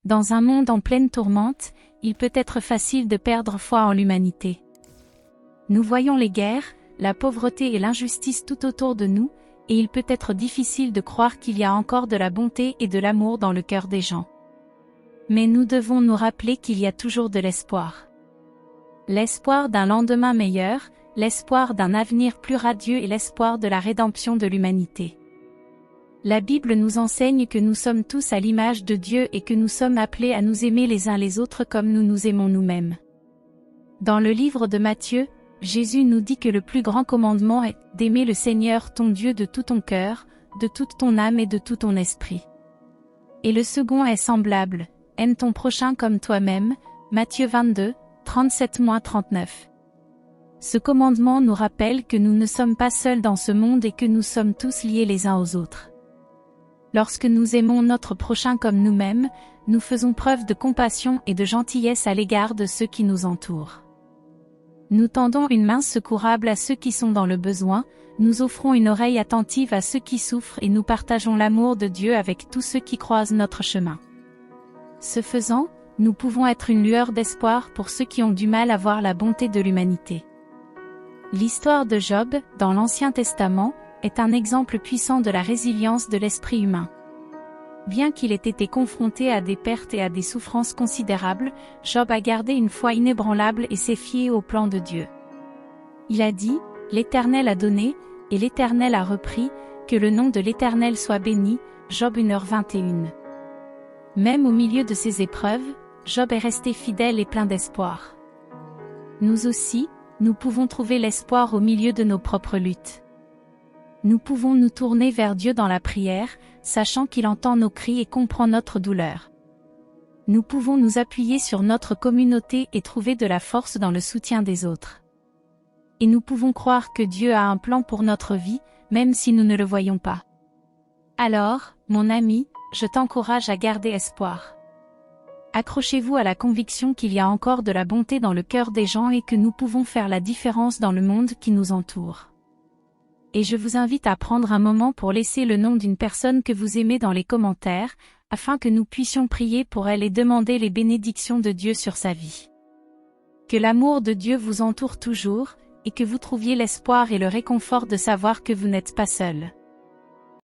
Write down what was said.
Dans un monde en pleine tourmente, il peut être facile de perdre foi en l'humanité. Nous voyons les guerres, la pauvreté et l'injustice tout autour de nous, et il peut être difficile de croire qu'il y a encore de la bonté et de l'amour dans le cœur des gens. Mais nous devons nous rappeler qu'il y a toujours de l'espoir. L'espoir d'un lendemain meilleur, l'espoir d'un avenir plus radieux et l'espoir de la rédemption de l'humanité. La Bible nous enseigne que nous sommes tous à l'image de Dieu et que nous sommes appelés à nous aimer les uns les autres comme nous nous aimons nous-mêmes. Dans le livre de Matthieu, Jésus nous dit que le plus grand commandement est d'aimer le Seigneur ton Dieu de tout ton cœur, de toute ton âme et de tout ton esprit. Et le second est semblable, aime ton prochain comme toi-même, Matthieu 22, 37-39. Ce commandement nous rappelle que nous ne sommes pas seuls dans ce monde et que nous sommes tous liés les uns aux autres. Lorsque nous aimons notre prochain comme nous-mêmes, nous faisons preuve de compassion et de gentillesse à l'égard de ceux qui nous entourent. Nous tendons une main secourable à ceux qui sont dans le besoin, nous offrons une oreille attentive à ceux qui souffrent et nous partageons l'amour de Dieu avec tous ceux qui croisent notre chemin. Ce faisant, nous pouvons être une lueur d'espoir pour ceux qui ont du mal à voir la bonté de l'humanité. L'histoire de Job, dans l'Ancien Testament, est un exemple puissant de la résilience de l'esprit humain. Bien qu'il ait été confronté à des pertes et à des souffrances considérables, Job a gardé une foi inébranlable et s'est fié au plan de Dieu. Il a dit, « L'Éternel a donné, et l'Éternel a repris, que le nom de l'Éternel soit béni. » Job 1h21. Même au milieu de ces épreuves, Job est resté fidèle et plein d'espoir. Nous aussi, nous pouvons trouver l'espoir au milieu de nos propres luttes. Nous pouvons nous tourner vers Dieu dans la prière, sachant qu'il entend nos cris et comprend notre douleur. Nous pouvons nous appuyer sur notre communauté et trouver de la force dans le soutien des autres. Et nous pouvons croire que Dieu a un plan pour notre vie, même si nous ne le voyons pas. Alors, mon ami, je t'encourage à garder espoir. Accrochez-vous à la conviction qu'il y a encore de la bonté dans le cœur des gens et que nous pouvons faire la différence dans le monde qui nous entoure. Et je vous invite à prendre un moment pour laisser le nom d'une personne que vous aimez dans les commentaires, afin que nous puissions prier pour elle et demander les bénédictions de Dieu sur sa vie. Que l'amour de Dieu vous entoure toujours, et que vous trouviez l'espoir et le réconfort de savoir que vous n'êtes pas seul.